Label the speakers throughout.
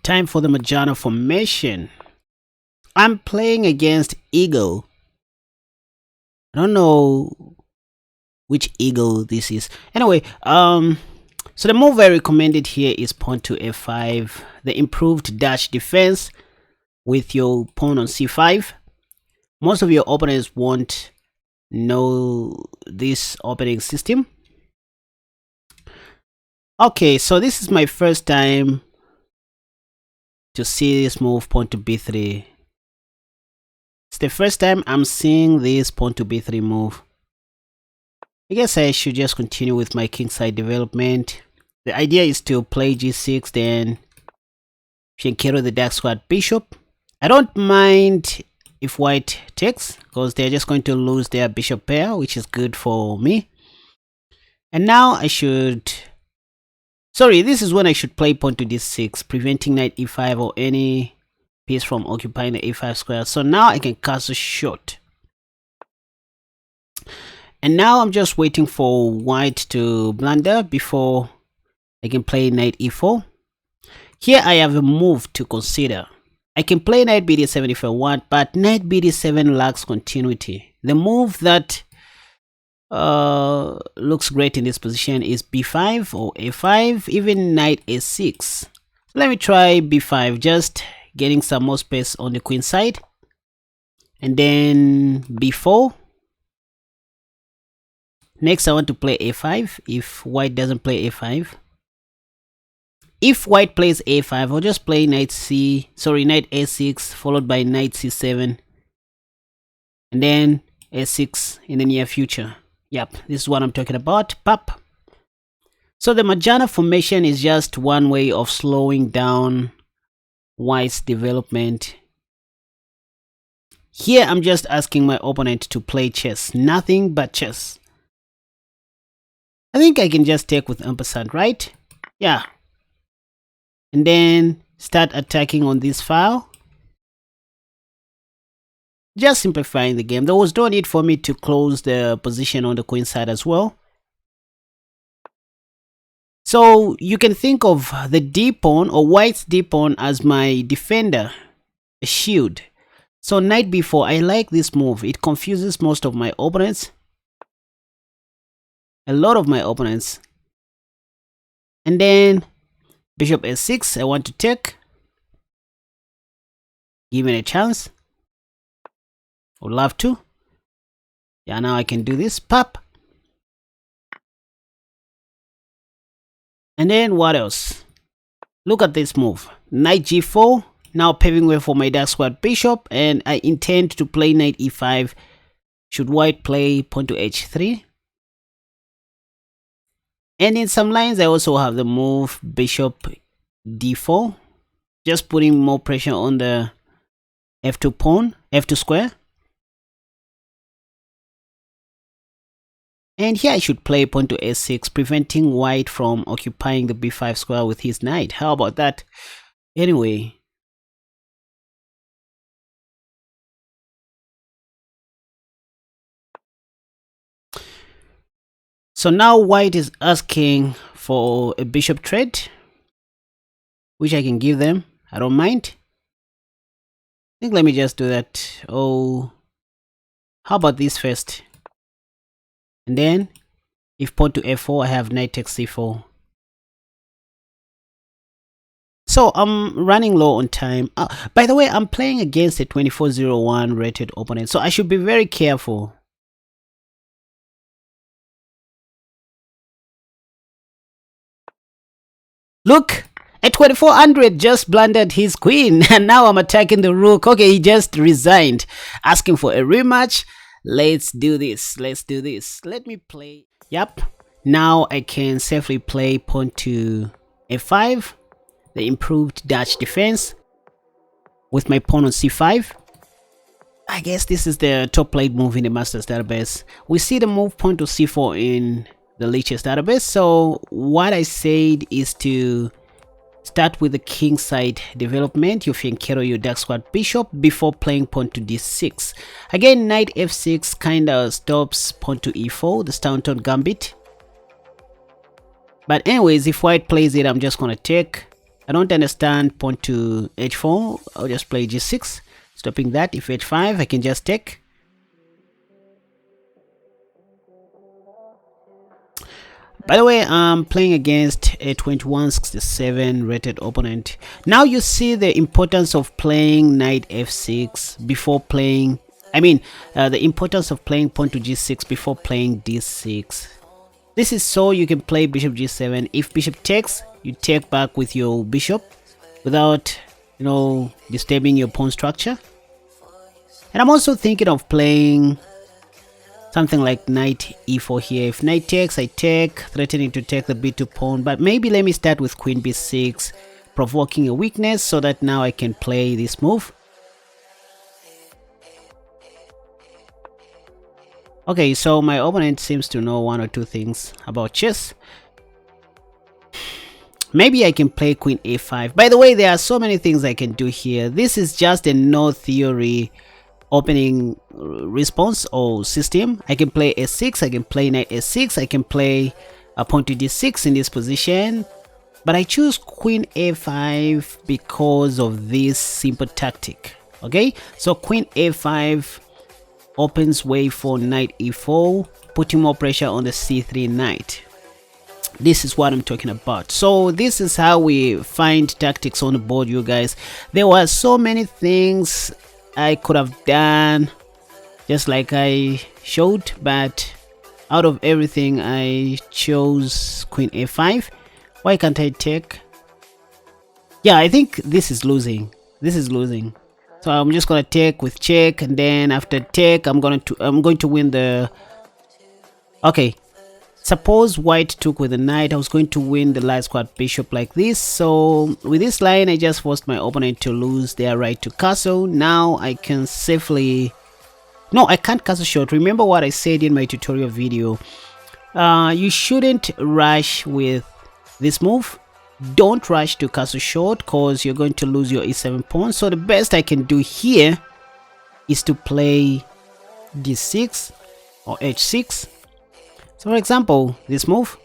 Speaker 1: Time for the Majana formation. I'm playing against Igor. I don't know which Igor this is. Anyway, so the move I recommended here is pawn to f5, the improved dash defense with your pawn on c5. Most of your opponents won't know this opening system. Okay, so this is my first time to see this move, pawn to b3. It's the first time I'm seeing this pawn to b3 move. I guess I should just continue with my kingside development. The idea is to play g6, then Fianchetto the dark squad bishop. I don't mind if white takes, because they're just going to lose their bishop pair, which is good for me. And now I should... Sorry, this is when I should play pawn to d6, preventing knight e5 or any piece from occupying the a5 square. So now I can castle short. And now I'm just waiting for white to blunder before I can play knight e4. Here I have a move to consider. I can play knight bd7 if I want, but knight bd7 lacks continuity. The move that looks great in this position is b5 or a5, even knight a6. So let me try b5, just getting some more space on the queen side. And then b4. Next I want to play a5 if white doesn't play a5. If white plays a5, I'll just play knight a6 followed by knight c7 and then a6 in the near future. Yep, this is what I'm talking about. Pop. So the Majana formation is just one way of slowing down white's development. Here I'm just asking my opponent to play chess, nothing but chess. I think I can just take with ampersand, right? Yeah. And then start attacking on this file. Just simplifying the game. There was no need for me to close the position on the queen side as well. So you can think of the d pawn or white's d pawn as my defender, a shield. So knight b4, I like this move. It confuses most of my opponents. A lot of my opponents. And then bishop a6, I want to take. Give it a chance. Would love to. Yeah, now I can do this. Pop. And then what else? Look at this move. Knight g4. Now paving way for my dark squad bishop. And I intend to play knight e5. Should white play pawn to h3. And in some lines, I also have the move bishop d4. Just putting more pressure on the f2 pawn, f2 square. And here I should play pawn to a6, preventing white from occupying the b5 square with his knight. How about that? Anyway. So now white is asking for a bishop trade, which I can give them. I don't mind. I think let me just do that. Oh, how about this first? And then if pawn to f4, I have knight takes c4. So I'm running low on time. By the way, I'm playing against a 2401 rated opponent, so I should be very careful. Look, at 2400 just blundered his queen, and now I'm attacking the rook. Okay, he just resigned, asking for a rematch. Let's do this. Let's do this. Let me play. Yep. Now I can safely play pawn to f5, the improved Dutch defense, with my pawn on c5. I guess this is the top played move in the Masters database. We see the move pawn to c4 in the Lichess database. So what I said is to start with the king side development. You fianchetto your dark squad bishop before playing pawn to d6. Again, knight f6 kind of stops pawn to e4, the Staunton Gambit. But anyways, if white plays it, I'm just going to take. I don't understand pawn to h4. I'll just play g6, stopping that. If h5, I can just take. By the way, I'm playing against a 2167 rated opponent. Now you see the importance of playing knight f6 before playing, the importance of playing pawn to g6 before playing d6. This is so you can play bishop g7. If bishop takes, you take back with your bishop without, disturbing your pawn structure. And I'm also thinking of playing something like knight e4 here. If knight takes, I take, threatening to take the b2 pawn. But maybe let me start with queen b6, provoking a weakness so that now I can play this move. Okay, so my opponent seems to know one or two things about chess. Maybe I can play queen a5. By the way, there are so many things I can do here. This is just a no theory opening response or system. I can play a6, I can play knight a6, I can play a pawn to d6 in this position, but I choose queen a5 because of this simple tactic. Okay, so queen a5 opens way for knight e4, putting more pressure on the c3 knight. This is what I'm talking about. So this is how we find tactics on the board, you guys. There were so many things I could have done just like I showed, but out of everything I chose queen a5. Why can't I take? Yeah, I think this is losing. This is losing. So I'm just gonna take with check, and then after take I'm going to win the... Okay, suppose white took with the knight, I was going to win the light squad bishop like this. So with this line I just forced my opponent to lose their right to castle. Now I can safely... No, I can't castle short. Remember what I said in my tutorial video. You shouldn't rush with this move. Don't rush to castle short because you're going to lose your e7 pawn. So the best I can do here is to play d6 or h6. So for example, this move.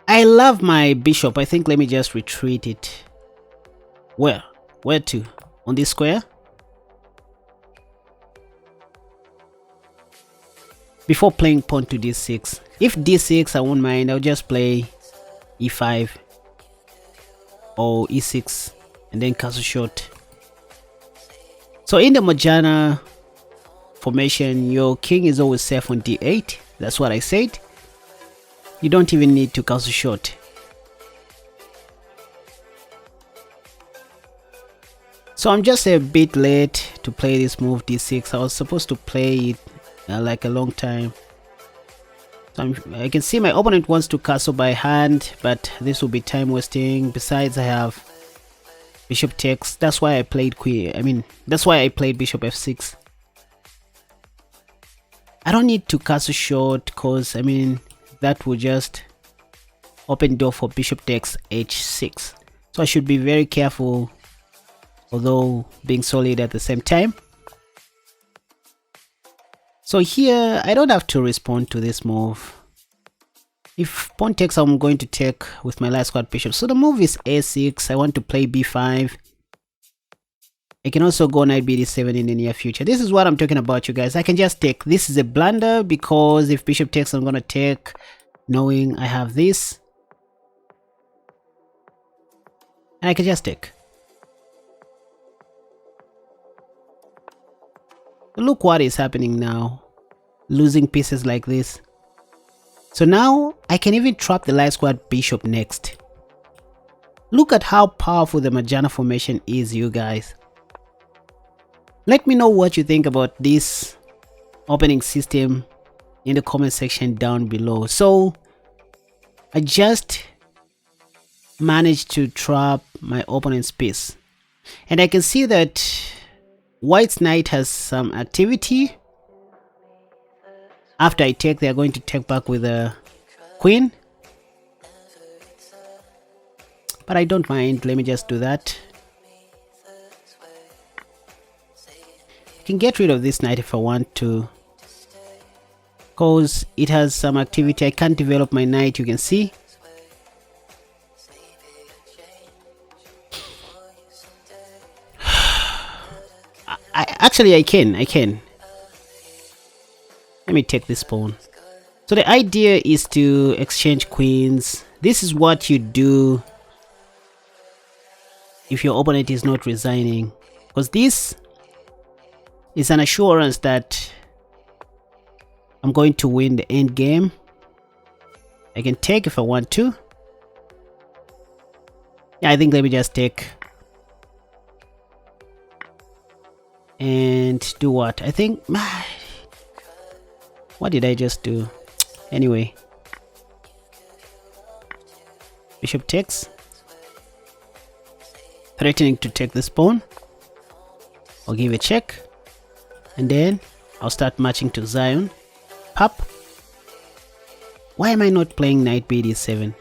Speaker 1: I love my bishop. I think let me just retreat it. Where to? On this square? Before playing pawn to d6. If d6 I won't mind, I'll just play e5 or e6 and then castle short. So in the Majana formation, your king is always safe on d8. That's what I said. You don't even need to castle short. So I'm just a bit late to play this move d6. I was supposed to play it like a long time. So I can see my opponent wants to castle by hand, but this will be time wasting. Besides, I have bishop takes. That's why I played that's why I played bishop f6. I don't need to castle short because that will just open door for bishop takes h6. So I should be very careful, although being solid at the same time. So here I don't have to respond to this move. If pawn takes, I'm going to take with my light squad bishop. So the move is a6. I want to play b5. I can also go knight bd7 in the near future. This is what I'm talking about, you guys. I can just take. This is a blunder because if bishop takes, I'm going to take knowing I have this. And I can just take. Look what is happening now. Losing pieces like this. So now I can even trap the light squad bishop next. Look at how powerful the Majana formation is, you guys. Let me know what you think about this opening system in the comment section down below. So I just managed to trap my opponent's piece. And I can see that White's knight has some activity. After I take, they are going to take back with a queen. But I don't mind. Let me just do that. I can get rid of this knight if I want to. because it has some activity. I can't develop my knight, you can see. I can. Let me take this pawn. So the idea is to exchange queens. This is what you do if your opponent is not resigning, because this is an assurance that I'm going to win the end game. I can take if I want to. Yeah, I think let me just take and do what? I think what did I just do? Anyway, bishop takes, threatening to take this pawn. I'll give a check, and then I'll start marching to Zion. Pop. Why am I not playing knight bd7?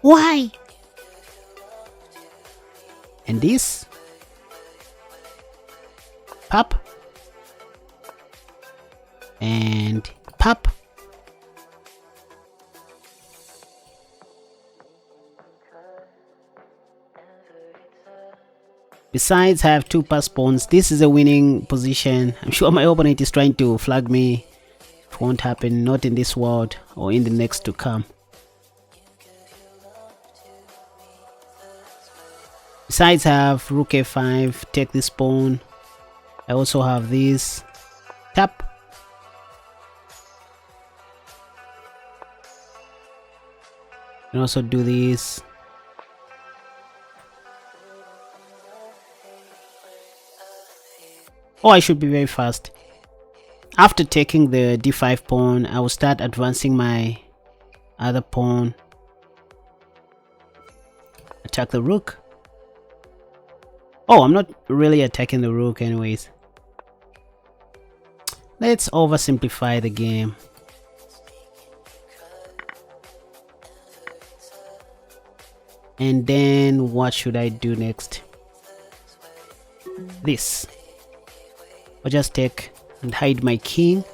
Speaker 1: Why? And this. Pop. And pop. Besides, I have two pass pawns. This is a winning position. I'm sure my opponent is trying to flag me. It won't happen, not in this world or in the next to come. Besides, I have rook a5, take this pawn. I also have this. Tap. And also do this. Oh, I should be very fast. After taking the d5 pawn, I will start advancing my other pawn. Attack the rook. Oh, I'm not really attacking the rook anyways. Let's oversimplify the game. And then what should I do next? This. I'll just take and hide my king.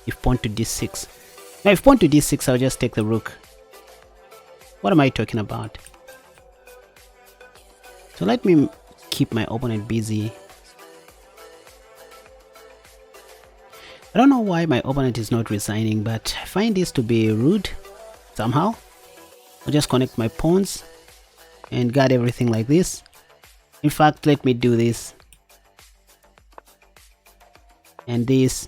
Speaker 1: If pawn to d6. Now if pawn to d6, I'll just take the rook. What am I talking about? So let me keep my opponent busy. I don't know why my opponent is not resigning, but I find this to be rude somehow. I'll just connect my pawns and guard everything like this. In fact, let me do this and this,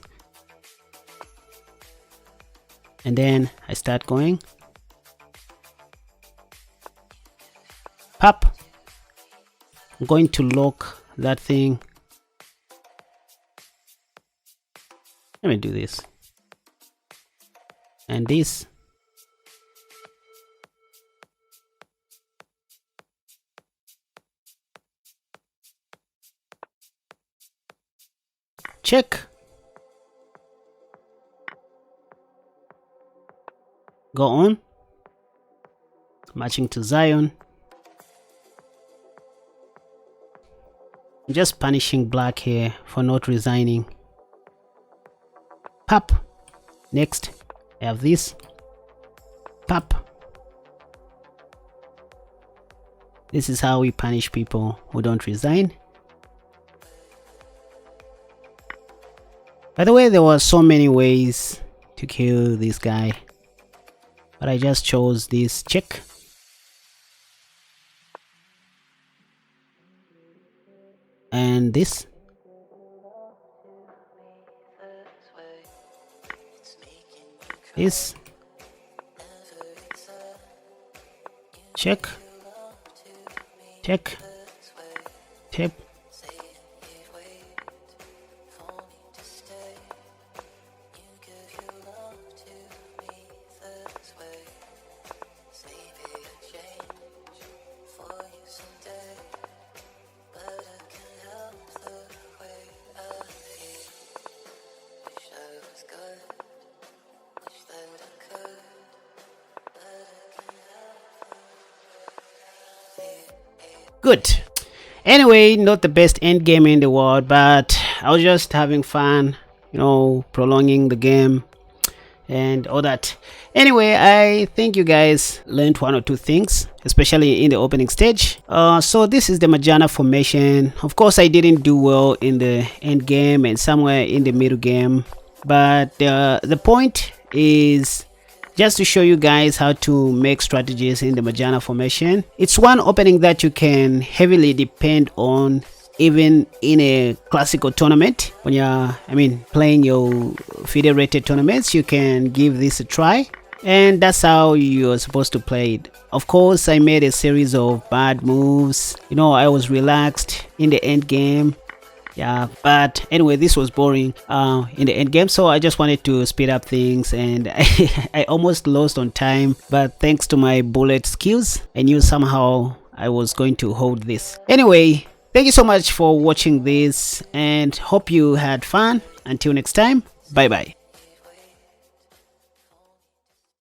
Speaker 1: and then I start going. Pop. I'm going to lock that thing. Let me do this and this. Check. Go on. Marching to Zion. I'm just punishing black here for not resigning. Pop. Next, I have this. Pop. This is how we punish people who don't resign. By the way, there were so many ways to kill this guy, but I just chose this check. And this. This. Check. Check. Tip. Good. Anyway, not the best end game in the world, but I was just having fun, prolonging the game and all that. Anyway, I think you guys learned one or two things, especially in the opening stage. So this is the Majana formation. Of course, I didn't do well in the end game and somewhere in the middle game, but the point is just to show you guys how to make strategies in the Majana formation. It's one opening that you can heavily depend on even in a classical tournament. When you're playing your federated tournaments, you can give this a try, and that's how you're supposed to play it. Of course, I made a series of bad moves. I was relaxed in the end game. Yeah, but anyway, this was boring in the end game, so I just wanted to speed up things, and I almost lost on time, but thanks to my bullet skills, I knew somehow I was going to hold this. Anyway, thank you so much for watching this, and hope you had fun. Until next time, bye bye.